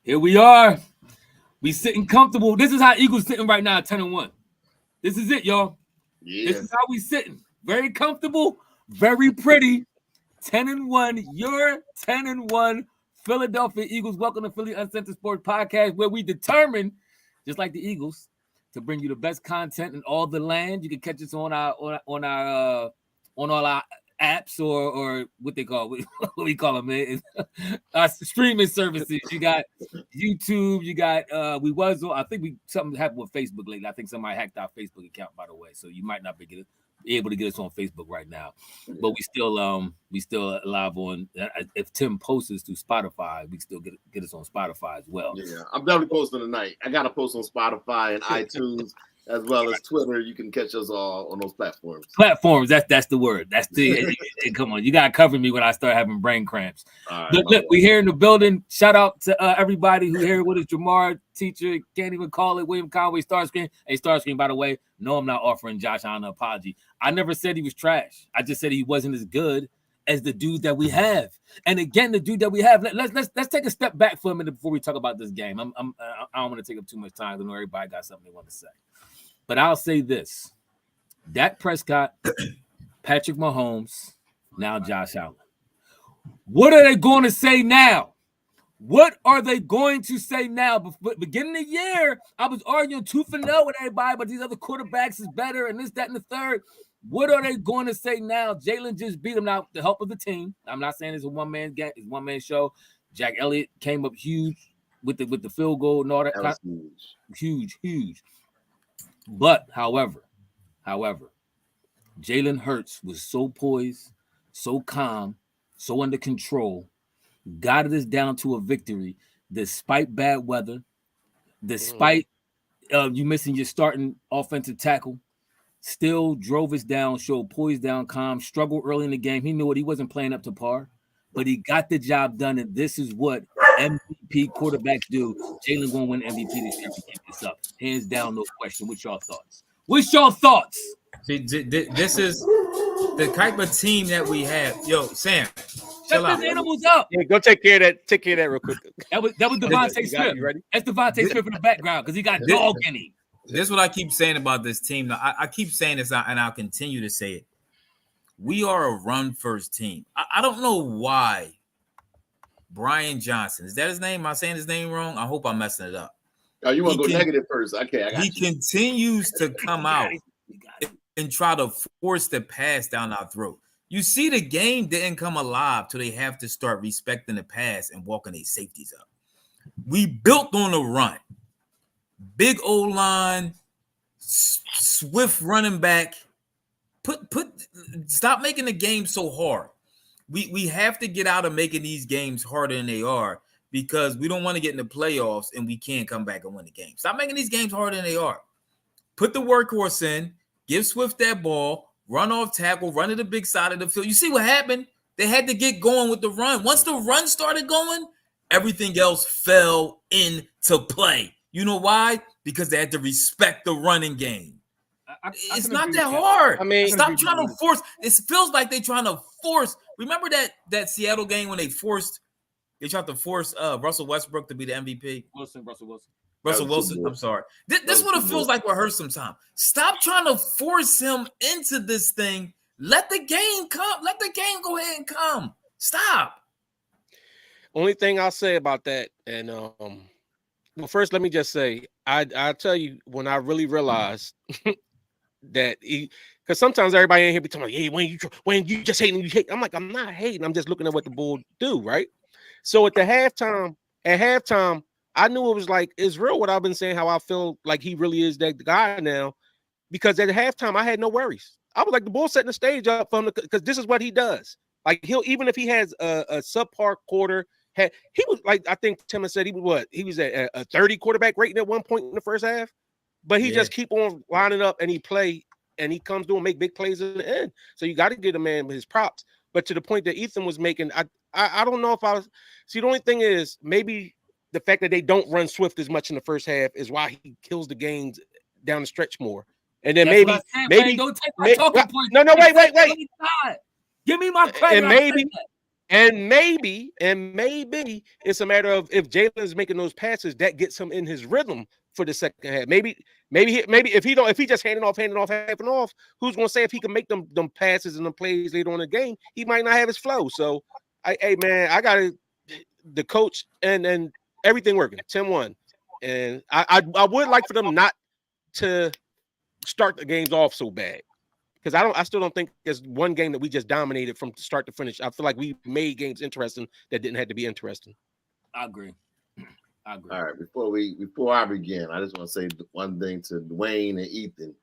Here we are. We sitting comfortable. This is how Eagles sitting right now, 10-1. This is it, y'all. Yeah. This is how we sitting. Very comfortable, very pretty. 10-1. You're 10-1. Philadelphia Eagles. Welcome to Philly Uncensored Sports Podcast, where we determine, just like the Eagles, to bring you the best content in all the land. You can catch us on all our apps or what they call what we call them, man. Streaming services. You got YouTube. You got I think something happened with Facebook lately. I think somebody hacked our Facebook account, by the way. So you might not be able to get us on Facebook right now, but we still live on. If Tim posts us through Spotify, we still get us on Spotify as well. Yeah, I'm definitely posting tonight. I got to post on Spotify and iTunes as well as Twitter. You can catch us all on those platforms. That's the word. That's the come on. You gotta cover me when I start having brain cramps. Right, look, we here in the building. Shout out to everybody who here with us. Jamar, teacher, can't even call it. William Conway, Starscreen. Hey, Starscreen, by the way, no, I'm not offering Josh Allen an apology. I never said he was trash. I just said he wasn't as good as the dude that we have. And again, the dude that we have. Let's take a step back for a minute before we talk about this game. I don't want to take up too much time. I know everybody got something they want to say. But I'll say this. Dak Prescott, Patrick Mahomes, now Josh Allen. What are they going to say now? What are they going to say now? Beginning of the year, I was arguing tooth and nail with everybody, but these other quarterbacks is better and this, that, and the third. What are they going to say now? Jalen just beat him now with the help of the team. I'm not saying it's a one-man game, it's a one-man show. Jack Elliott came up huge with the field goal and all that. That Huge. But however, Jalen Hurts was so poised, so calm, so under control, got us down to a victory despite bad weather, despite you missing your starting offensive tackle, still drove us down, showed poise, down, calm, struggled early in the game. He knew it. He wasn't playing up to par, but he got the job done, and this is what MVP quarterbacks do. Jalen going to win MVP this year. Keep this up. Hands down, no question. What's your thoughts? See, this is the type of team that we have. Yo, Sam, chill out. Animals up. Yeah, go take care of that. Take care of that real quick. That was Devontae Smith. Ready? That's Devontae Smith in the background because he got dog in him. This is what I keep saying about this team. I keep saying this, and I'll continue to say it. We are a run-first team. I don't know why Brian Johnson, is that his name? Am I saying his name wrong? I hope I'm messing it up. Oh, you want to go negative first? Okay, I got He continues to come out and try to force the pass down our throat. You see, the game didn't come alive till they have to start respecting the pass and walking their safeties up. We built on the run. Big O-line, swift running back. Stop making the game so hard. We have to get out of making these games harder than they are because we don't want to get in the playoffs and we can't come back and win the game. Stop making these games harder than they are. Put the workhorse in, give Swift that ball, run off tackle, run to the big side of the field. You see what happened? They had to get going with the run. Once the run started going, everything else fell into play. You know why? Because they had to respect the running game. It's not that hard. I mean, stop trying to force. It feels like they're trying to force. Remember that Seattle game when they tried to force Russell Westbrook to be the MVP? Russell Wilson. I'm sorry. This is what it feels like with her sometimes. Stop trying to force him into this thing. Let the game come. Let the game go ahead and come. Stop. Only thing I'll say about that, and well, first let me just say, I tell you when I really realized that because sometimes everybody in here be talking, hey, when you just hating, you hate. I'm like, I'm not hating. I'm just looking at what the Bulls do, right? So at halftime, I knew it was like it's real what I've been saying, how I feel like he really is that guy now. Because at halftime, I had no worries. I was like, the Bulls setting the stage up for him because this is what he does. Like even if he has a subpar quarter, he was like, I think Tim said he was at a 30 quarterback rating at one point in the first half, but he just keep on lining up and he comes through and make big plays in the end. So you got to give the man his props. But to the point that Ethan was making, I don't know if I was. See, the only thing is maybe the fact that they don't run Swift as much in the first half is why he kills the games down the stretch more. And then maybe don't take my talking point. No, wait. Give me my credit. And And maybe it's a matter of if Jalen's making those passes, that gets him in his rhythm for the second half. Maybe if he just handing off, who's gonna say if he can make them passes and them plays later on in the game, he might not have his flow. So I got the coach and everything working 10-1. And I would like for them not to start the games off so bad. Because I still don't think there's one game that we just dominated from start to finish. I feel like we made games interesting that didn't have to be interesting. I agree. All right, before I begin, I just want to say one thing to Dwayne and Ethan.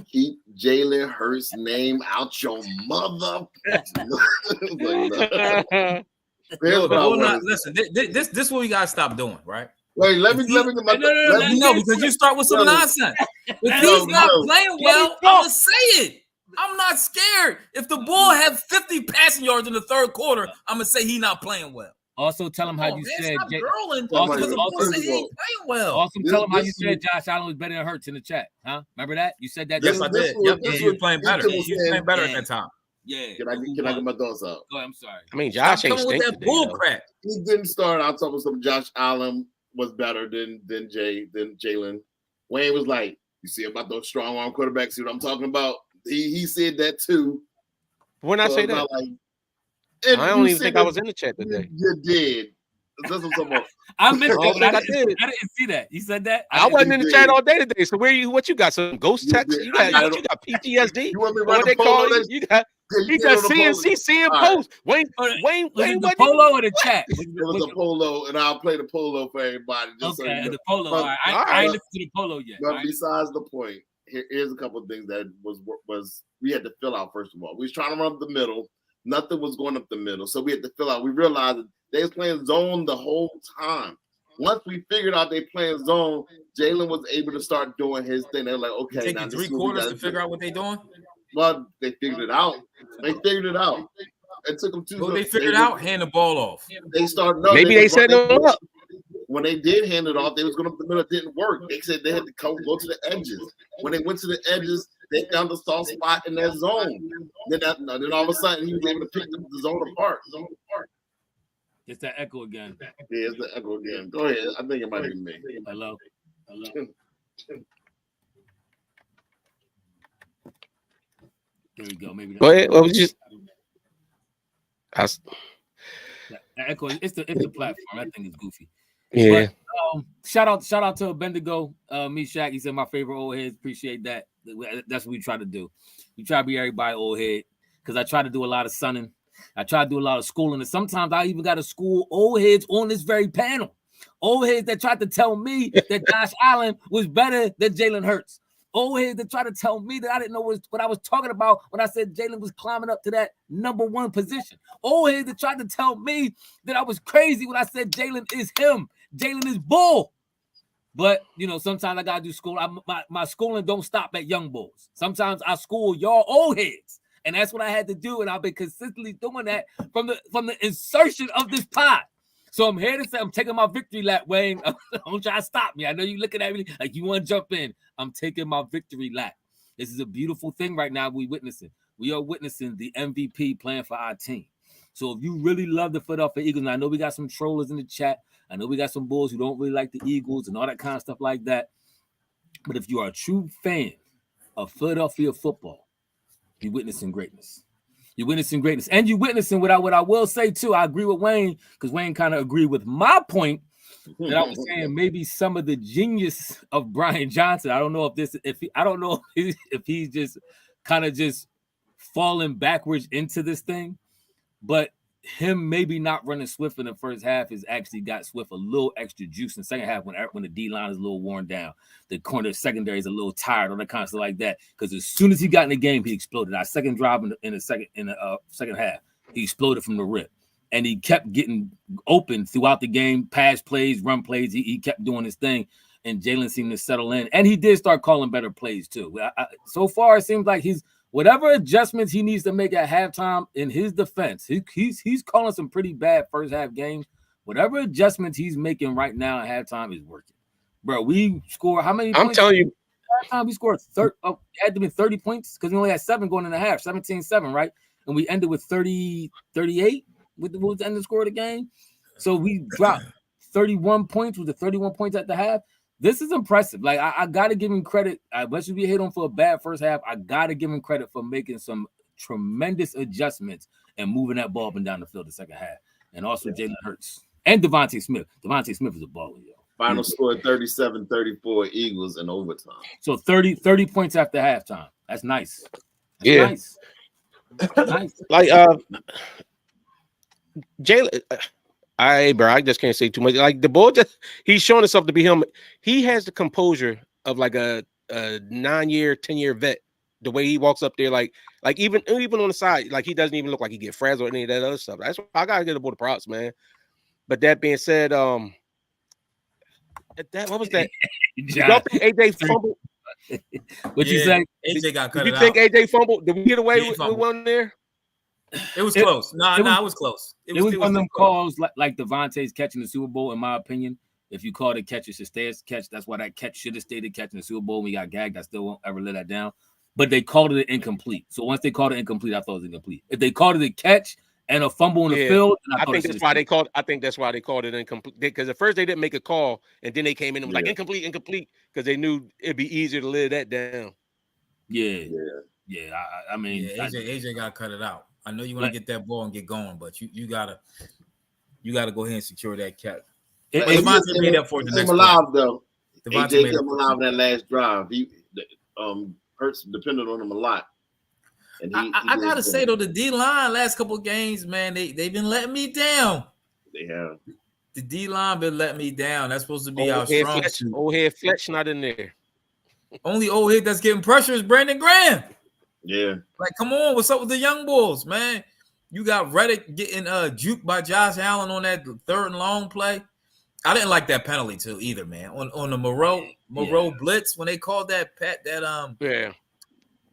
Keep Jalen Hurts' name out your mother. Listen, this is what we gotta stop doing, right? Wait, let me get my no, because you start with some nonsense. If he's not playing well, I'm gonna say it. I'm not scared. If the bull have 50 passing yards in the third quarter, I'm gonna say he's not playing well. Also, tell him how you said. Also, tell him how you said Josh Allen was better than Hurts in the chat. Huh? Remember that? You said that. Yes, I did. Yep, he was playing better. He was playing better at that time. Yeah. Can I get my thoughts out? Go ahead, I'm sorry. I mean, Josh ain't with that bull crap. He didn't start out talking some Josh Allen was better than Jalen. Wayne was like, you see about those strong arm quarterbacks, see what I'm talking about? He said that too. When I say that, like, I don't even think I was in the chat today. You did. That's what I'm talking about. I missed it. I didn't see that. You said that? I wasn't in the chat all day today. So what you got? Some ghost text? You got PTSD? You want me to what they call you? You got CNC seeing post. Wayne, the polo or the chat? It was a polo, and I'll play the polo for everybody. Just okay, so you know. The polo. All right. I ain't listened to the polo yet. But besides the point, here's a couple of things that was we had to fill out. First of all, we was trying to run up the middle. Nothing was going up the middle, so we had to fill out. We realized that they was playing zone the whole time. Once we figured out they playing zone, Jalen was able to start doing his thing. They're like, okay, now 3 quarters to figure out what they're doing. Well, they figured it out. It took them 2. Well, they figured out hand the ball off. They started. Maybe they set them up. When they did hand it off, they was going up the middle. It didn't work. They said they had to go to the edges. When they went to the edges, they found the soft spot in that zone. Then all of a sudden, he was able to pick the zone apart. It's that echo again. Yeah, it's the echo again. Go ahead. I think it might be me. Hello. There we go. Maybe. Go ahead. What was just? The echo. It's the platform. That thing is goofy. Yeah. But, shout out to Bendigo, me Shaq. He said my favorite old heads. Appreciate that. That's what we try to do. We try to be everybody old head because I try to do a lot of sunning. I try to do a lot of schooling, and sometimes I even got to school old heads on this very panel. Old heads that tried to tell me that Josh Allen was better than Jalen Hurts. Old heads that tried to tell me that I didn't know what I was talking about when I said Jalen was climbing up to that number 1 position. Old heads that tried to tell me that I was crazy when I said Jalen is him. Jalen is bull. But, sometimes I got to do school. My schooling don't stop at young bulls. Sometimes I school y'all old heads. And that's what I had to do. And I've been consistently doing that from the insertion of this pod. So I'm here to say I'm taking my victory lap, Wayne. Don't try to stop me. I know you're looking at me like you want to jump in. I'm taking my victory lap. This is a beautiful thing right now we're witnessing. We are witnessing the MVP playing for our team. So if you really love the Philadelphia Eagles, and I know we got some trollers in the chat. I know we got some bulls who don't really like the Eagles and all that kind of stuff like that. But if you are a true fan of Philadelphia football, you're witnessing greatness. You're witnessing greatness. And you're witnessing what I will say, too. I agree with Wayne because Wayne kind of agreed with my point that I was saying maybe some of the genius of Brian Johnson. I don't know if he's just kind of just falling backwards into this thing. But him maybe not running Swift in the first half has actually got Swift a little extra juice in the second half when the D-line is a little worn down. The corner secondary is a little tired, all that kind of stuff like that. Because as soon as he got in the game, he exploded. Our second drive in the second half, he exploded from the rip. And he kept getting open throughout the game, pass plays, run plays. He kept doing his thing, and Jalen seemed to settle in. And he did start calling better plays, too. So far, it seems like whatever adjustments he needs to make at halftime in his defense, he's calling some pretty bad first half games. Whatever adjustments he's making right now at halftime is working. Bro, we score how many points? I'm telling you. Halftime, we scored had to be 30 points because we only had 7 going in the half, 17-7, right? And we ended with 38. with what was the end of the score of the game. So we dropped 31 points with the 31 points at the half. This is impressive. Like I gotta give him credit. Much as we hit him for a bad first half, I gotta give him credit for making some tremendous adjustments and moving that ball up and down the field the second half. And also Jalen Hurts and Devontae Smith. Devontae Smith is a baller, yo. Final score 37-34 Eagles in overtime. So 30 points after halftime. That's nice. Nice. Like Jalen, bro, I just can't say too much. Like the boy, he's showing himself to be him. He has the composure of like a 9-year, 10-year vet. The way he walks up there, like even on the side, like he doesn't even look like he get frazzled or any of that other stuff. That's why I gotta get aboard the props, man. But that being said, what was that? Y'all think AJ fumbled? What you say? AJ got cut. Did you think AJ fumbled? Did we get away with one there? It was close. It was close. It was one of them calls like Devontae's catching the Super Bowl, in my opinion. If you call it a catch, it should stay as catch. That's why that catch should have stayed a catch in the Super Bowl. We got gagged. I still won't ever let that down. But they called it incomplete. So once they called it incomplete, I thought it was incomplete. If they called it a catch and a fumble in the field, I think that's why they called. I think that's why they called it incomplete. Because at first they didn't make a call, and then they came in and was like incomplete, because they knew it'd be easier to live that down. Yeah. I mean, AJ got to cut it out. I know you want to get that ball and get going, but you gotta go ahead and secure that catch. Devontae made up for it the next alive though. AJ kept alive that last drive. He Hurts depended on him a lot. And I gotta say though, the D line last couple of games, man, they've been letting me down. They have. The D line been letting me down. That's supposed to be our strong suit. Old head Fletch not in there. Only old head that's getting pressure is Brandon Graham. Yeah. Like, come on, what's up with the young bulls, man? You got Reddick getting juked by Josh Allen on that third and long play. I didn't like that penalty too either, man. On the Moreau blitz when they called that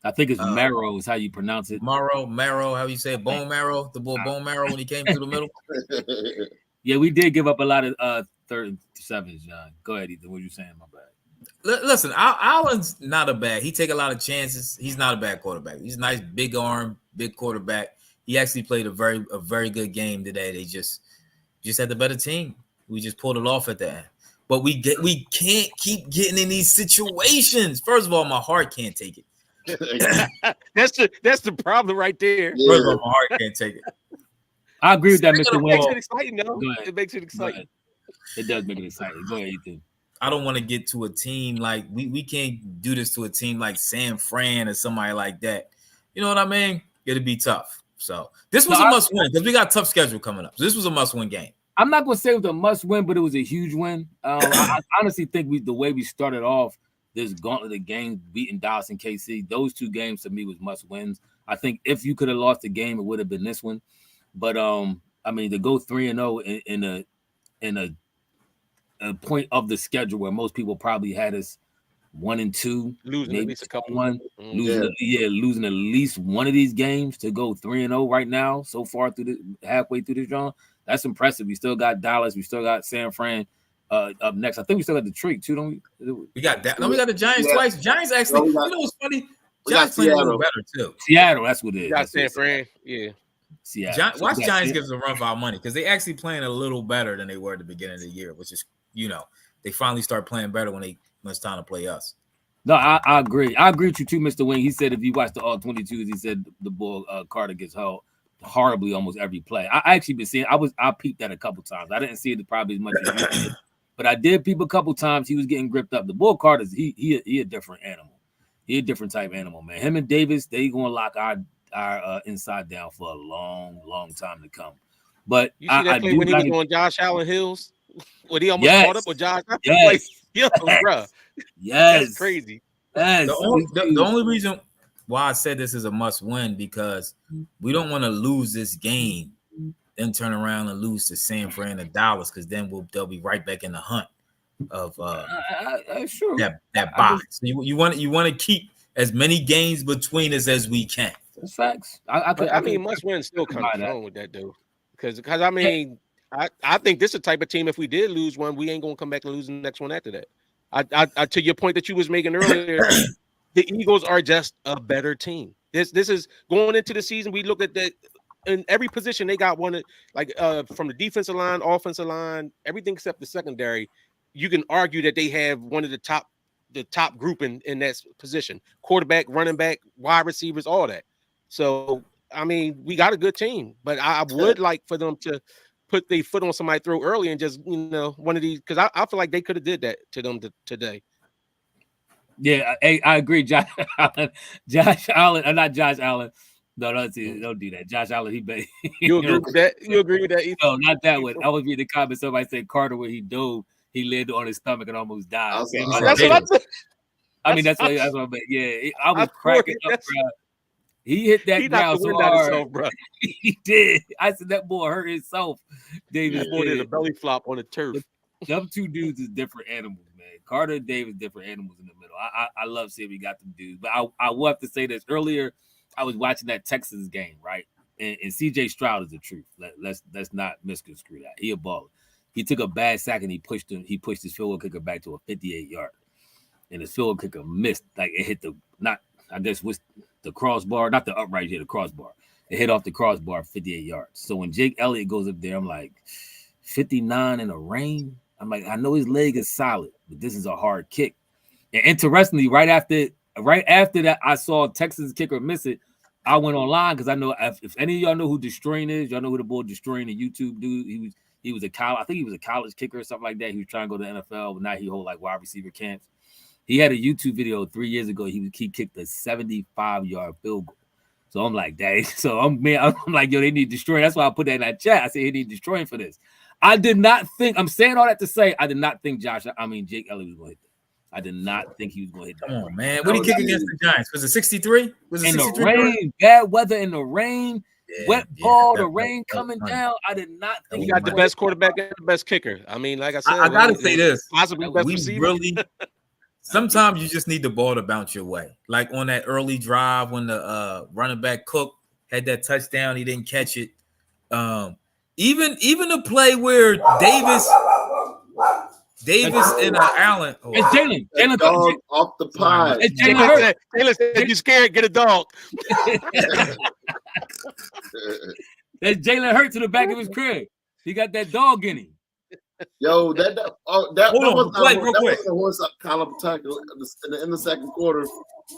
I think it's marrow is how you pronounce it. Marrow, how you say it? Bone marrow, the bull bone marrow when he came through the middle. Yeah, we did give up a lot of third and sevens, John. Go ahead, Ethan. What are you saying? My bad. Listen, Allen's not a bad. He take a lot of chances. He's not a bad quarterback. He's a nice, big arm, big quarterback. He actually played a very good game today. They just had the better team. We just pulled it off at the end. But we can't keep getting in these situations. First of all, my heart can't take it. That's the problem right there. Yeah. First of all, my heart can't take it. I agree with that, Mr. Wayne. It makes it exciting, though. It makes it exciting. It does make it exciting. Go ahead, Ethan. I don't want to get to a team like we can't do this to a team like San Fran or somebody like that. You know what I mean? It'll be tough. So this was a must win because we got a tough schedule coming up. So this was a must win game. I'm not going to say it was a must win, but it was a huge win. I honestly think the way we started off this gauntlet of games, beating Dallas and KC, those two games to me was must wins. I think if you could have lost the game, it would have been this one. But I mean, to go 3-0 in a point of the schedule where most people probably had us 1-2, losing maybe at least a couple, losing at least one of these games to go 3-0 right now so far halfway through this round. That's impressive. We still got Dallas. We still got San Fran up next. I think we still got Detroit too, don't we? We got that. No, we got the Giants twice. Giants actually. You know what's funny? Giants playing a little better too. Seattle, that's what it is. We got San Fran. Yeah. Seattle. Watch Giants give us a run for our money because they actually playing a little better than they were at the beginning of the year, which is they finally start playing better when it's time to play us. No, I agree. I agree with you too, Mr. Wing. He said if you watch the all 22s, he said the bull Carter gets held horribly almost every play. I actually been seeing. I peeped that a couple times. I didn't see it probably as much as you did, but I did peep a couple times. He was getting gripped up. The bull Carter's he a different animal. He a different type of animal, man. Him and Davis, they gonna lock our inside down for a long time to come. But you see that play when he was on Josh Allen Hills, when he almost caught up with Josh. Yes, bro. Yes, that's crazy. Yes. The only reason why I said this is a must win because we don't want to lose this game, then turn around and lose to San Fran and Dallas because then they'll be right back in the hunt of sure. that box. So you want to keep as many games between us as we can. That's facts. I mean, must win still comes wrong with that though, because I mean, I think this is the type of team. If we did lose one, we ain't gonna come back and lose the next one after that. I to your point that you was making earlier, the Eagles are just a better team. This is going into the season. We look at in every position they got one, like from the defensive line, offensive line, everything except the secondary. You can argue that they have one of the top group in that position: quarterback, running back, wide receivers, all that. So I mean, we got a good team, but I would like for them to put their foot on somebody's throat early and just one of these, because I feel like they could have did that to them today. Yeah, I agree. Josh Allen, not Josh Allen. No, don't do that. Josh Allen, You agree with that? You agree with that? Ethan? No, not that one. I was reading the comments. Somebody said Carter, when he dove, he landed on his stomach and almost died. That's what I said. I mean, that's what I meant. Yeah, I was cracking up, bro. He hit that ground so hard. Himself, bro. He did. I said that boy hurt himself. Davis boy did a belly flop on the turf. Them two dudes is different animals, man. Carter and Davis, different animals in the middle. I love seeing we got them dudes. But I will have to say this. Earlier, I was watching that Texans game, right? And CJ Stroud is the truth. Let's not misconstrue that. He a baller. He took a bad sack and he pushed his field goal kicker back to a 58-yard. And his field goal kicker missed. Like it hit the crossbar, not the upright, the crossbar. It hit off the crossbar 58 yards. So when Jake Elliott goes up there, I'm like, 59 in the rain? I'm like, I know his leg is solid, but this is a hard kick. And interestingly, right after that, I saw Texans kicker miss it. I went online because I know if any of y'all know who Destroying is, y'all know who the boy Destroying, the YouTube dude. He was a college kicker or something like that. He was trying to go to the NFL, but now he hold like wide receiver camps. He had a YouTube video 3 years ago. He kicked a 75-yard field goal. So I'm like, dang. So I'm like, yo, they need Destroying. That's why I put that in that chat. I said he need Destroying for this. I did not think. I'm saying all that to say I did not think Jake Elliott was going to hit that. I did not think he was going to hit that. Come on, man. What did he kick against the Giants? Was it 63? Was it in 63? The rain, bad weather in the rain, wet ball, the rain coming down. I did not think he got the best quarterback and the best kicker. I mean, like I said, I got to say this. Possibly best receiver. Really, sometimes you just need the ball to bounce your way. Like on that early drive when the running back Cook had that touchdown, he didn't catch it. Even the play where Davis and Allen. Oh. It's Jalen. Jalen off the pie. Jalen said, "You scared? Get a dog." That's Jalen Hurts to the back of his crib. He got that dog in him. Yo, that was a horse collar attack in the second quarter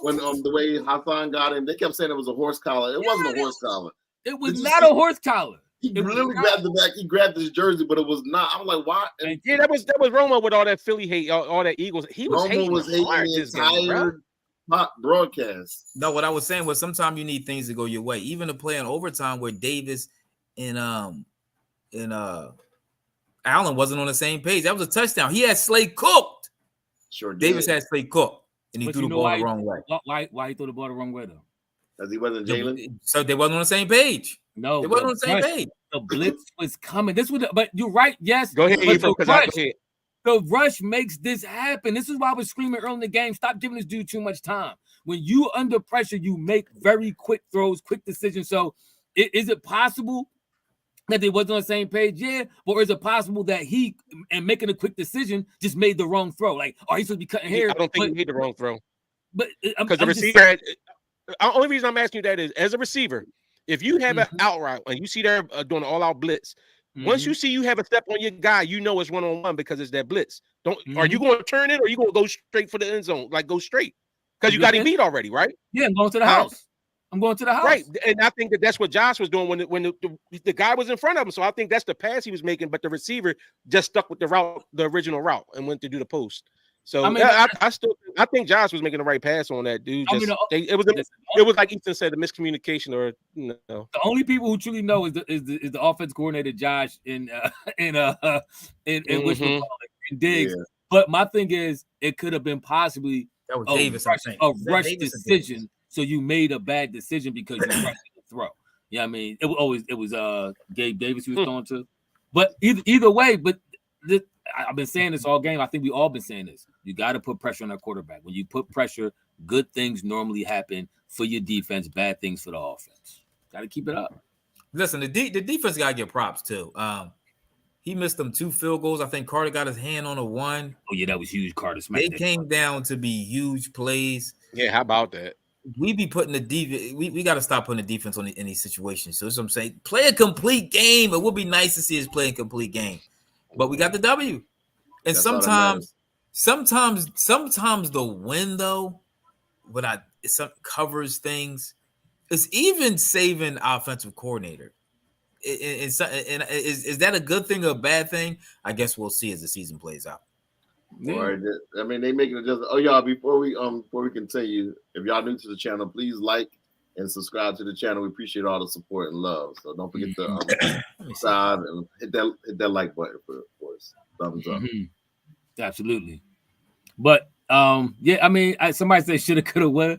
when the way Hassan got in. They kept saying it was a horse collar. It wasn't a horse collar. It was not a horse collar. He literally grabbed the back. He grabbed his jersey, but it was not. I'm like, why? And yeah, that was Romo with all that Philly hate, all that Eagles. Romo was hating the entire broadcast. No, what I was saying was sometimes you need things to go your way. Even to play in overtime where Davis and Allen wasn't on the same page. That was a touchdown. He had Slay cooked. Sure did. Davis had Slay cooked, and he threw the ball the wrong way. Why he threw the ball the wrong way though? Because he wasn't Jalen. So they wasn't on the same page. No, they wasn't on the same page. The blitz was coming. But you're right. Yes, go ahead. The rush makes this happen. This is why I was screaming early in the game. Stop giving this dude too much time. When you under pressure, you make very quick throws, quick decisions. So, is it possible that they wasn't on the same page? Yeah, or is it possible that he and making a quick decision just made the wrong throw? Like, oh, he's supposed to be cutting hair. I don't think he made the wrong throw. But because the receiver. The only reason I'm asking you that is as a receiver, if you have an out route and you see they're doing an all-out blitz, once you see you have a step on your guy, you know it's one-on-one because it's that blitz. Are you going to turn it or are you going to go straight for the end zone? Like go straight because you got him beat already, right? Yeah, I'm going to the house. I'm going to the house. Right, and I think that's what Josh was doing when the guy was in front of him. So I think that's the pass he was making, but the receiver just stuck with the original route, and went to do the post. So I think Josh was making the right pass on that dude. It was like Ethan said, the miscommunication, or the only people who truly know is the offense coordinator Josh in Diggs. Yeah. But my thing is, it could have been possibly that was Davis. A rush decision. So you made a bad decision because you rushed the throw. Yeah, I mean, it was Gabe Davis who was throwing to. But either way, I've been saying this all game. I think we all been saying this. You got to put pressure on that quarterback. When you put pressure, good things normally happen for your defense, bad things for the offense. Got to keep it up. Listen, the defense got to get props too. He missed them 2 field goals. I think Carter got his hand on a 1. Oh yeah, that was huge. Carter They came down to be huge plays. Yeah, how about that? we be putting the defense. We got to stop putting the defense in these situations. So that's what I'm saying. Play a complete game. It would be nice to see us play a complete game, but we got the W. And sometimes the win though, it covers things. It's even saving offensive coordinator. Is that a good thing or a bad thing? I guess we'll see as the season plays out. Yeah. Or I mean, they make it just. Oh, y'all! Before we continue, if y'all new to the channel, please like and subscribe to the channel. We appreciate all the support and love. So don't forget to subscribe and hit that like button for us. Thumbs up. Absolutely. But yeah, I mean, somebody said shoulda, coulda, woulda.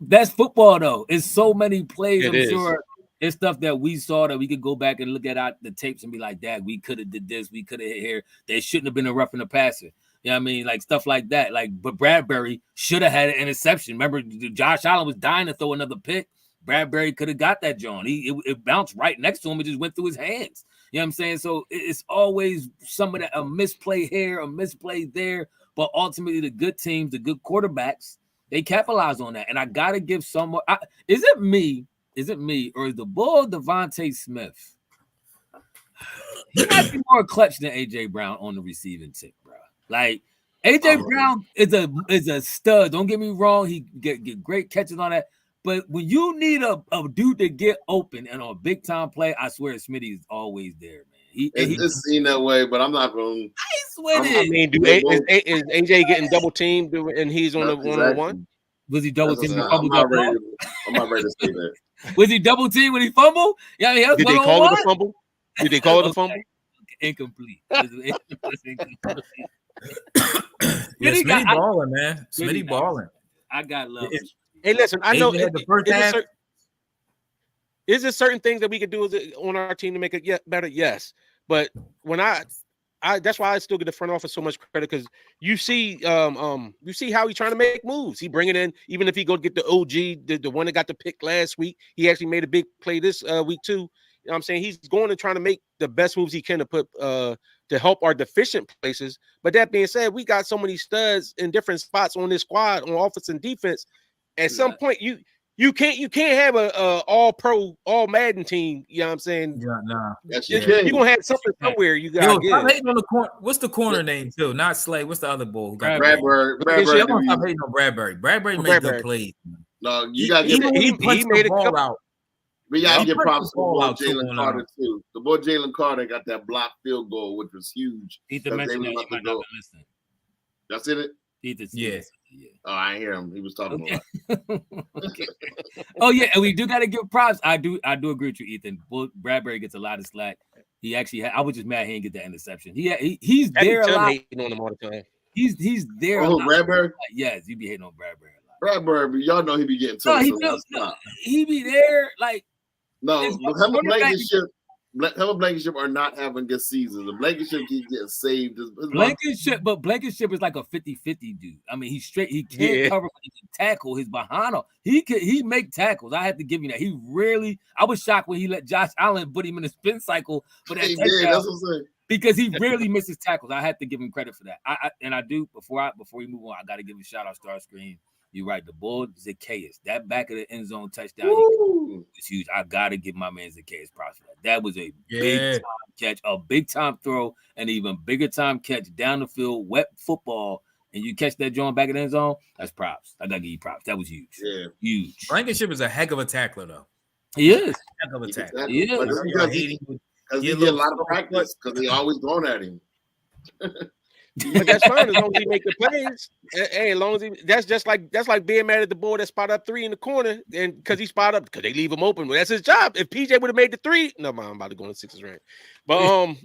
That's football though. It's so many plays. Sure it's stuff that we saw that we could go back and look at the tapes and be like, "Dad, we could have did this. We could have hit here. They shouldn't have been a roughing the passer." You know what I mean? Like stuff like that. Like, but Bradbury should have had an interception. Remember, Josh Allen was dying to throw another pick. Bradbury could have got that, John. It bounced right next to him. It just went through his hands. You know what I'm saying? So it's always some of that, a misplay here, a misplay there. But ultimately, the good teams, the good quarterbacks, they capitalize on that. And I got to give someone. Is it me, or is the bull Devontae Smith? He might be more clutch than A.J. Brown on the receiving tip, bro. Like, A.J. Brown is a stud. Don't get me wrong. He get great catches on that. But when you need a dude to get open and on a big time play, I swear Smitty is always there, man. It's seen that way, but I'm not going. I mean, is AJ getting double teamed and he's on the 1-on-1? Was he double teamed? I'm not ready to say that. Was he double teamed when he fumbled? Yeah, did they call it a fumble? Did they call it a fumble? Incomplete. Smitty balling, man. Smitty balling. I got love. Hey, listen, I know the first half. Is there certain things that we could do on our team to make it better? Yes. But when that's why I still give the front office so much credit, because you see how he's trying to make moves. He bring it in, even if he go get the OG, the one that got the pick last week. He actually made a big play this week too. You know what I'm saying? He's going to try to make the best moves he can to put to help our deficient places. But that being said, we got so many studs in different spots on this squad on offense and defense. At some point, you can't have a all pro, all Madden team. You know what I'm saying? Yeah, nah. You're gonna have something somewhere. You got. Stop hating on the corner. What's the corner name too? Not Slay. What's the other bull? Bradbury. I'm stop hating on Bradbury. Bradbury made good plays. No, you got to he made the ball out. We got to give props to the boy Jalen Carter too. The boy Jalen Carter got that blocked field goal, which was huge. That's it. Yes. Yeah. Oh, I hear him. He was talking about. Oh yeah, and we do got to give props. I do agree with you, Ethan. Bradbury gets a lot of slack. He actually I was just mad he didn't get the interception. He's there a lot. Hating on him all the time. He's there. Oh, Bradbury. Yes, you be hating on Bradbury a lot. Bradbury, y'all know he be getting told. He be there like. No, Blankenship are not having good seasons. The Blankenship keeps getting saved. Blankenship is like a 50-50 dude. I mean, he's straight. He can't cover, but he can tackle. His behind. He make tackles. I have to give you that. He really. I was shocked when he let Josh Allen put him in a spin cycle. But he did. That's what I'm saying. Because he rarely misses tackles. I have to give him credit for that. I do. Before we move on, I got to give a shout out Star Screen. You're right. The bull Zacchaeus, that back of the end zone touchdown was huge. I gotta give my man Zacchaeus props for that. That was a big time catch, a big time throw, and even bigger time catch down the field, wet football, and you catch that joint back of the end zone. That's props. I gotta give you props. That was huge. Yeah, huge. Blankenship is a heck of a tackler, though. He is. Heck of a tackler. He is. Because he get a lot of practice because they always going at him. But that's fine as long as he make the plays. Hey, as long as that's like being mad at the boy that spot up 3 in the corner, and because he spot up because they leave him open. Well, that's his job. If PJ would have made the 3, no, I'm about to go in the 6th rank. But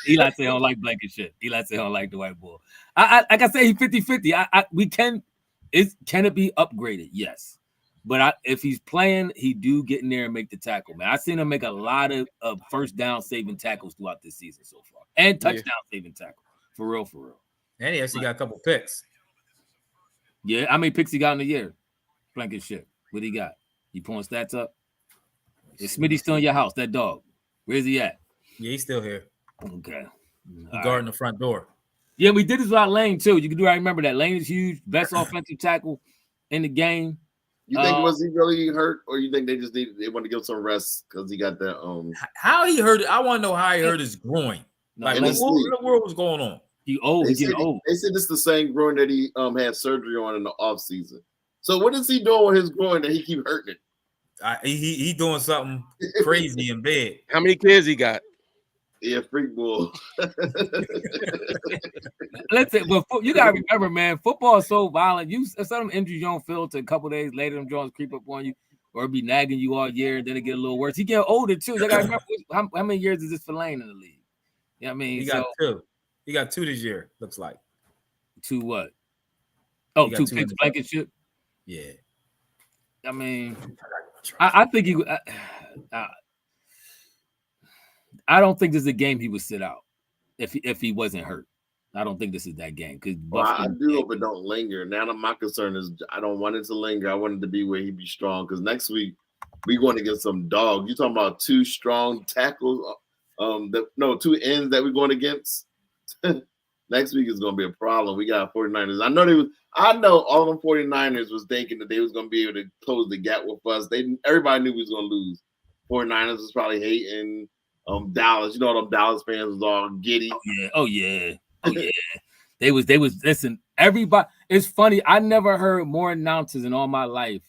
Eli say I don't like Blankenship. Eli say I don't like the white boy. Like I say, he 50-50. We can. Can it be upgraded? Yes. But if he's playing, he do get in there and make the tackle, man. I've seen him make a lot of first down saving tackles throughout this season so far, and touchdown saving tackles. For real. And he actually got a couple picks. Yeah, how many picks he got in the year? Blankenship. What he got? He pulling stats up? Is Smitty still in your house? That dog. Where's he at? Yeah, he's still here. Okay. He's guarding the front door. Yeah, we did this without Lane, too. You can do. I remember that. Lane is huge. Best offensive tackle in the game. You think was he really hurt, or you think they want to give him some rest because he got that How he hurt it? I want to know how he hurt his groin. Like what in the world was going on? He old. He getting old. They said this is the same groin that he had surgery on in the off season. So what is he doing with his groin that he keep hurting it? He doing something crazy in bed. How many kids he got? Yeah, freak bull. Listen, but you gotta remember, man, football is so violent. Some injuries you don't feel till a couple days later, them joints creep up on you, or be nagging you all year, and then it get a little worse. He get older too. You gotta remember how many years is this for Lane in the league? You know what I mean? He got two. He got 2 this year. Looks like 2 what? Oh, 2 picks, Blankenship. Yeah. I mean, I think he. I don't think this is a game he would sit out if he wasn't hurt. I don't think this is that game because I do hope it don't linger. Now my concern is I don't want it to linger. I want it to be where he be strong because next week we going to get some dog. You talking about 2 strong tackles? 2 ends that we're going against. Next week is going to be a problem. We got 49ers. I know all them 49ers was thinking that they was going to be able to close the gap with us. Everybody knew we was going to lose. 49ers was probably hating Dallas. You know, them Dallas fans was all giddy. Oh yeah. They was listen. Everybody. It's funny. I never heard more announcers in all my life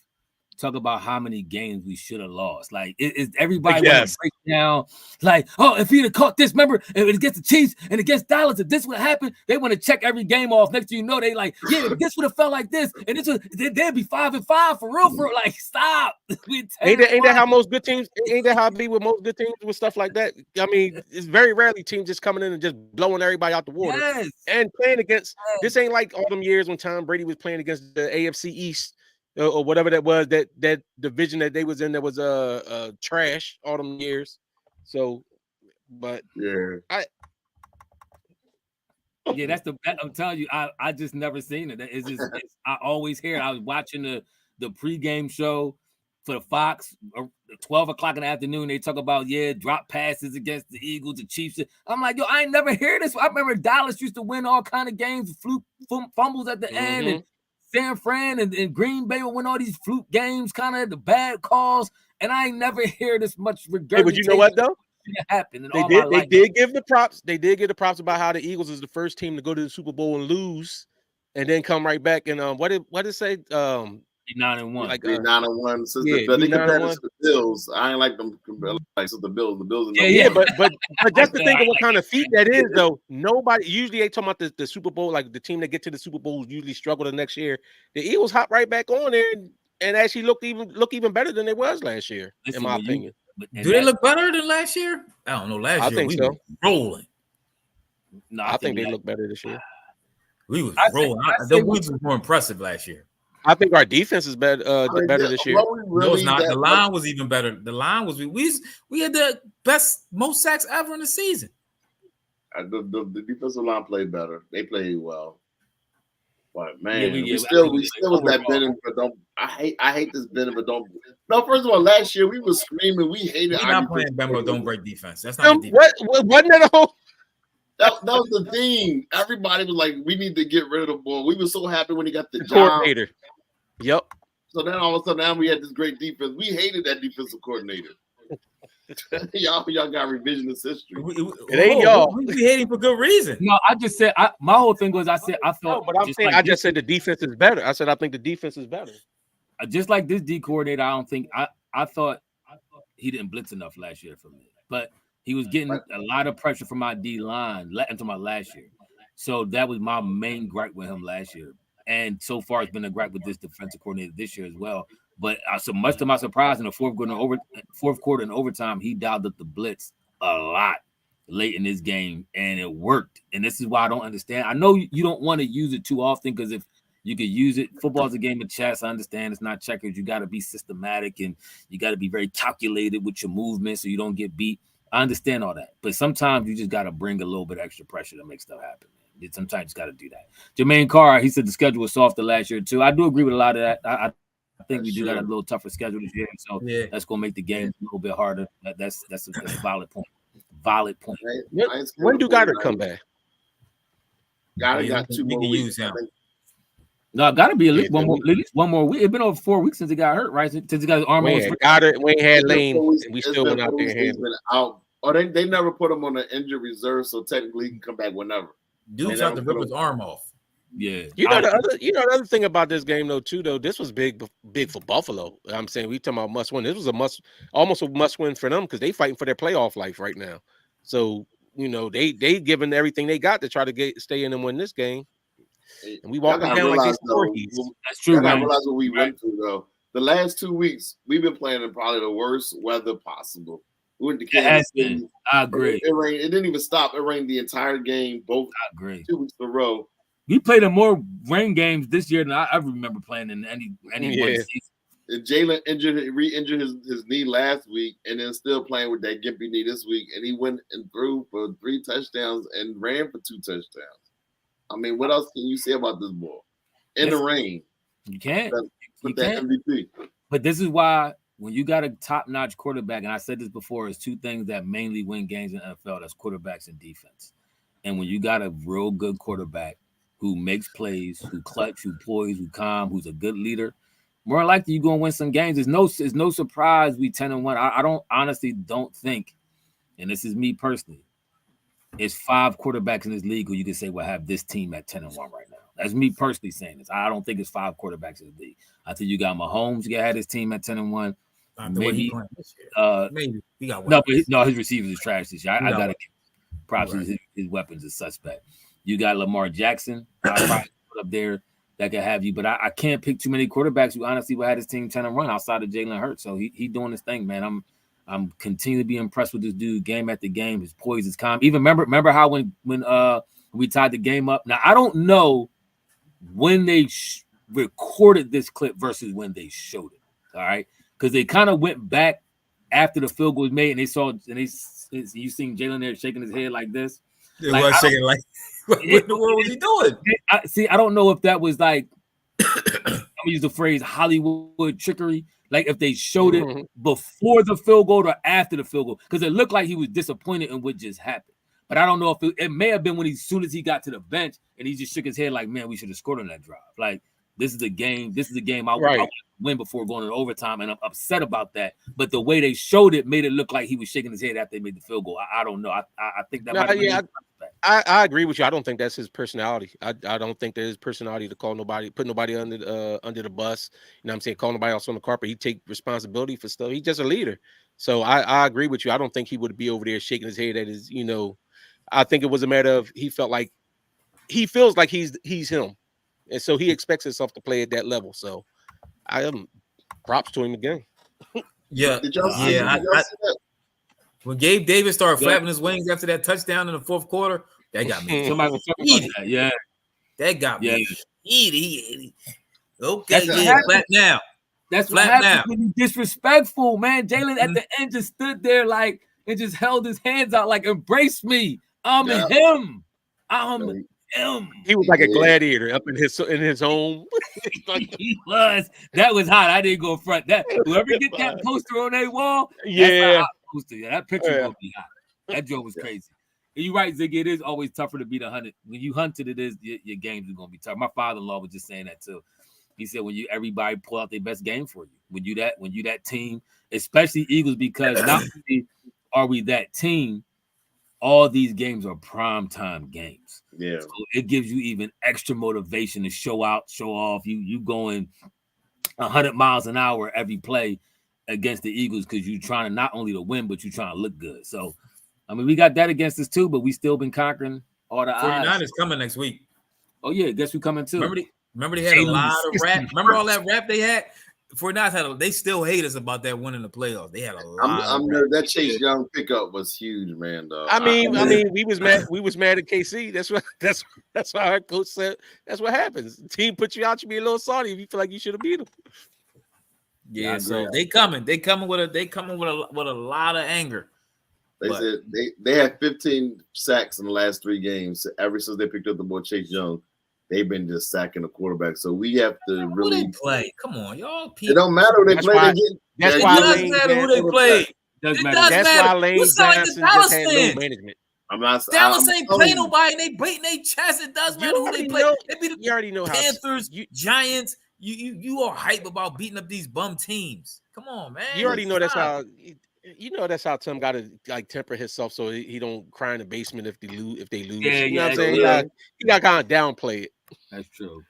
talk about how many games we should have lost. Like it's everybody want to break down. Like, oh, if he'd have caught this, remember, if it against the Chiefs and against Dallas, if this would have happened, they want to check every game off. Next thing you know, they like, yeah, if this would have felt like this, and this they'd be 5-5 for real. Like, stop. Ain't that how most good teams? Ain't that how it be with most good teams with stuff like that? I mean, it's very rarely teams just coming in and just blowing everybody out the water and playing against. This ain't like all them years when Tom Brady was playing against the AFC East. Or whatever that was, that division that they was in that was trash all them years. So, but yeah, that's I'm telling you, I just never seen it. I always hear it. I was watching the pregame show for the Fox, 12 o'clock in the afternoon. They talk about drop passes against the Eagles, the Chiefs. I'm like, yo, I ain't never heard this. I remember Dallas used to win all kind of games, fumbles at the end, and San Fran and Green Bay will win all these fluke games, kind of the bad calls, and I ain't never hear this much regurgitation. Hey, but you know what though? Happened. They did give the props. They did give the props about how the Eagles is the first team to go to the Super Bowl and lose, and then come right back. And what did it say? 9-1. Like 9-1. Since they compared us to the Bills. I ain't like them like so the Bills. The Bills. But that's the thing of what kind of feat that is though. Nobody usually they talking about the Super Bowl, like the team that get to the Super Bowl usually struggle the next year. The Eagles hop right back on there and actually look even better than they was last year, in my opinion. Do they look better than last year? I don't know. Last year we were rolling. No, I think they look better this year. We was rolling. The wins was more impressive last year. I think our defense is better this year. No, it's not. The line was even better. The line was we had the most sacks ever in the season. The defensive line played better. They played well. But man, we still was that bending, but don't. I hate this bending, but don't. No, first of all, last year we were screaming. We hated. We're not playing bend, but don't break defense. That's not the defense. Wasn't that a whole? That was the thing. Everybody was like, we need to get rid of the ball. We were so happy when he got the job. Coordinator. Yep. So then all of a sudden now we had this great defense. We hated that defensive coordinator. y'all got revisionist history. It ain't y'all. We hating for good reason. No, I just said my whole thing was I thought. No, but I'm saying I just said the defense is better. I said I think the defense is better. Just like this D coordinator, I don't think I thought he didn't blitz enough last year for me, but he was getting a lot of pressure from my D line until my last year. So that was my main gripe with him last year. And so far, it's been a gripe with this defensive coordinator this year as well. But so much to my surprise, in the fourth quarter and overtime, he dialed up the blitz a lot late in this game, and it worked. And this is why I don't understand. I know you don't want to use it too often because if you could use it, football's a game of chess. I understand it's not checkers. You got to be systematic and you got to be very calculated with your movement so you don't get beat. I understand all that, but sometimes you just got to bring a little bit extra pressure to make stuff happen. Sometimes you just got to do that. Jermaine Carr, he said the schedule was softer last year too. I do agree with a lot of that. I think we do got a little tougher schedule this year, so that's gonna make the game a little bit harder. That's a valid point. Valid point. When do Goddard come back? Goddard got 2 more weeks. No, got to be at least one more week. It's been over 4 weeks since he got hurt, right? Since he got his arm. We ain't had Lane. We It's still been went out 4 there weeks and he's been out. Or they never put him on an injured reserve, so technically he can come back whenever. Dude tried to rip his arm off. Yeah. The other thing about this game though, this was big for Buffalo. I'm saying we talking about must win. This was almost a must win for them because they fighting for their playoff life right now. So they giving everything they got to try to stay in and win this game. And we walked down like these Porkies. That's true, man. I realize what we went through though. The last 2 weeks we've been playing in probably the worst weather possible. We went to Kansas City. I agree. It rained. It didn't even stop. It rained the entire game. Both. I agree. 2 weeks in a row. We played in more rain games this year than I ever remember playing in any one season. And Jalen re-injured his knee last week, and then still playing with that gimpy knee this week. And he went and threw for 3 touchdowns and ran for 2 touchdowns. I mean, what else can you say about this boy? In the rain, you can't. With that MVP. But this is why when you got a top-notch quarterback, and I said this before, is 2 things that mainly win games in the NFL. That's quarterbacks and defense. And when you got a real good quarterback who makes plays, who clutch, who poise, who calm, who's a good leader, more likely you're gonna win some games. It's no surprise we 10-1. I honestly don't think, and this is me personally, it's 5 quarterbacks in this league who you can say will have this team at 10-1 right now. That's me personally saying this. I don't think it's 5 quarterbacks in the league. I think you got Mahomes, you had his team at 10-1. Maybe maybe he got one. No, his receivers is trash this year. I gotta give props. His weapons is suspect. You got Lamar Jackson up there that can have you, but I can't pick too many quarterbacks who honestly will have his team 10-1 outside of Jalen Hurts. So he doing his thing, man. I'm continuing to be impressed with this dude game after game. His poise, his calm. Even remember how when we tied the game up. Now I don't know when they recorded this clip versus when they showed it. All right, because they kind of went back after the field goal was made, and they saw you seen Jalen there shaking his head like this. It was shaking like. What in the world was he doing? I don't know if that was like, I'm gonna use the phrase Hollywood trickery. Like if they showed it before the field goal or after the field goal, because it looked like he was disappointed in what just happened. But I don't know if it may have been when as soon as he got to the bench and he just shook his head like, man, we should have scored on that drive. Like this is a game. This is a game I want to win before going to overtime, and I'm upset about that. But the way they showed it made it look like he was shaking his head after they made the field goal. I don't know. I think that. I agree with you. I don't think that's his personality. I don't think that his personality to call nobody, put nobody under the bus. You know what I'm saying? Call nobody else on the carpet. He take responsibility for stuff. He's just a leader. So I agree with you. I don't think he would be over there shaking his head at his, I think it was a matter of he feels like he's him. And so he expects himself to play at that level. So I am props to him again. Yeah. When Gabe Davis started flapping his wings after that touchdown in the 4th quarter, that got me. Somebody was talking about that. Yeah. That got me. Okay, flat now. That's what happens when you disrespectful, man. Jalen at the end just stood there like and just held his hands out like, embrace me. I'm him. He was like a gladiator up in his home. He was. That was hot. I didn't go front. That whoever get that poster on their wall, that picture gonna be hot. That joke was crazy. And you're right, Ziggy. It is always tougher to beat 100. When you hunted, it is your games are gonna be tough. My father-in-law was just saying that too. He said when everybody pull out their best game for you. When you that team, especially Eagles, because not only are we that team, all these games are primetime games. Yeah. So it gives you even extra motivation to show off. You going 100 miles an hour every play against the Eagles because you're trying to not only to win, but you're trying to look good. So, I mean, we got that against us too, but we still been conquering all the 49ers is coming next week. Oh, yeah. Guess who coming too? Remember they had a lot of rap. Remember all that rap they had? 49ers they still hate us about that win in the playoffs. They had a lot. That Chase Young pickup was huge, man. Dog. I mean, we was mad. We was mad at KC. That's why our coach said that's what happens. The team put you out, you be a little salty if you feel like you should have beat them. Yeah, so they coming with a lot of anger. They said they had 15 sacks in the last 3 games. Ever since they picked up the boy Chase Young, they've been just sacking the quarterback. So we have to really who they play. Come on, y'all. It don't matter who they play. That's why Lane Johnson just had no management. Dallas ain't play nobody. And they beating their chest. It doesn't matter who they play. They beat You already know Panthers, Giants. You are hype about beating up these bum teams. Come on, man. You already know that's how. You know that's how Tim got to like temper himself so he don't cry in the basement if they lose. Yeah, you know what I'm saying? yeah. He got kind of downplay it. That's true.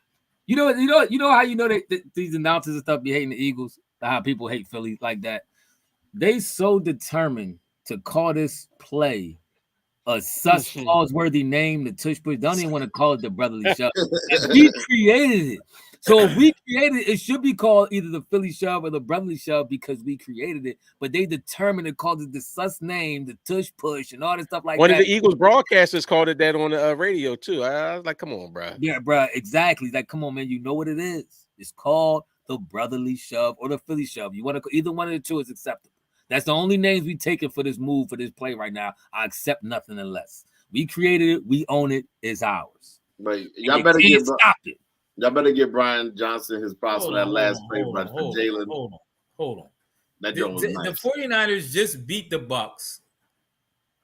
You know how that these announcers and stuff be hating the Eagles, how people hate Philly like that. They so determined to call this play a sus clause-worthy name, the tush push. Don't even want to call it the brotherly shove. We created it. So if we created it, it should be called either the Philly shove or the brotherly shove because we created it. But they determined to call it the sus name, the tush push, and all this stuff like that. One of the Eagles broadcasters called it that on the radio too. I was like, come on, bro. Yeah, bro, exactly. Like, come on, man. You know what it is. It's called the brotherly shove or the Philly shove. You want to either one of the two is acceptable. That's the only names we taking for this move, for this play right now. I accept nothing less. We created it. We own it. It's ours. But y'all better stop it. Y'all better give Brian Johnson his props for that last play, but for Jalen. Hold on. That joke was nice. The 49ers just beat the Bucks.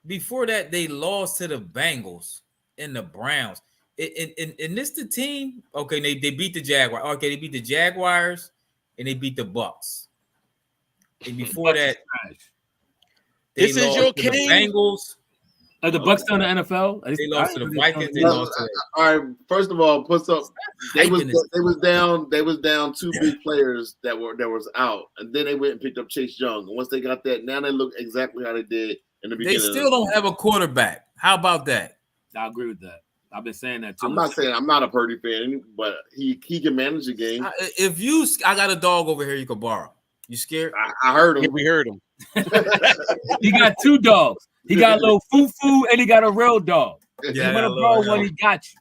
Before that, they lost to the Bengals and the Browns. And this the team. Okay, they beat the Jaguars. Okay, they beat the Jaguars and they beat the Bucks. And before that, this is your king. The Bengals. Are the Bucks still in the NFL? They lost to the Vikings. They lost to all right. First of all, puts up. They was down two big players that was out, and then they went and picked up Chase Young. And once they got that, now they look exactly how they did in the beginning. They still don't have a quarterback. How about that? I agree with that. I've been saying that too. I'm not saying I'm not a Purdy fan, but he can manage the game. I got a dog over here you can borrow. You scared? I heard him. Yeah, we heard him. He got two dogs. He got a little foo-foo and he got a real dog. Yeah, you want to borrow one, he got you.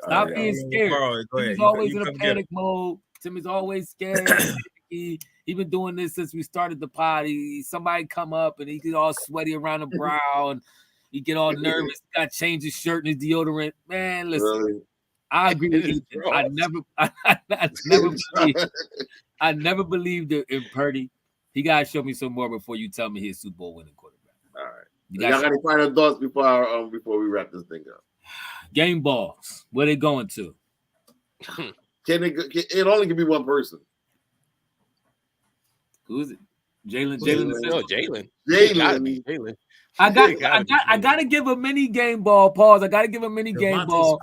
Stop being scared. He's always in a panic mode. Timmy's always scared. He been doing this since we started the pod. Somebody come up and he get all sweaty around the brow and he get all nervous. He got to change his shirt and his deodorant. Man, listen. Really? I agree with you. I never believed in Purdy. He got to show me some more before you tell me he's Super Bowl winning quarterback. All right. Y'all got any final thoughts before we wrap this thing up? Game balls. Where they going to? It only can be one person. Who is it? Jalen. Jalen. I gotta give a mini game ball. Pause. I gotta give a mini game ball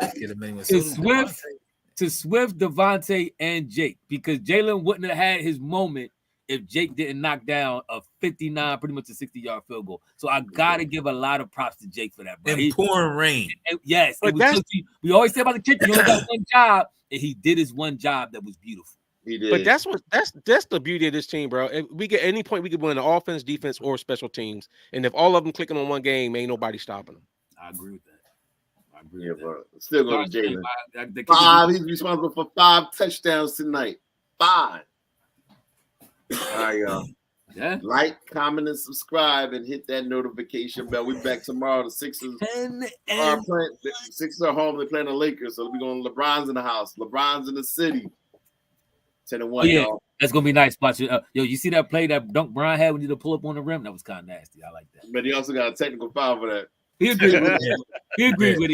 to Swift, Devontae, and Jake because Jalen wouldn't have had his moment if Jake didn't knock down a 59, pretty much a 60-yard field goal. So I gotta give a lot of props to Jake for that. Bro. In pouring rain. Yes. We always say about the kicker, you only got one job, and he did his one job that was beautiful. He did. But that's the beauty of this team, bro. If we get any point, we could win the offense, defense, or special teams. And if all of them clicking on one game, ain't nobody stopping them. I agree with that. Bro. Still going to Jalen. 5. He's responsible for 5 touchdowns tonight. 5. All right, y'all. Yeah. Like, comment, and subscribe, and hit that notification bell. We're back tomorrow. The Sixers are playing. The Sixers are home. They're playing the Lakers, so we're going. LeBron's in the house. LeBron's in the city. 10-1. Yeah, y'all. that's gonna be nice. Watch it. You see that play that Dunk Brian had when he to pull up on the rim? That was kind of nasty. I like that. But he also got a technical foul for that. He agreed with it. He agreed with it.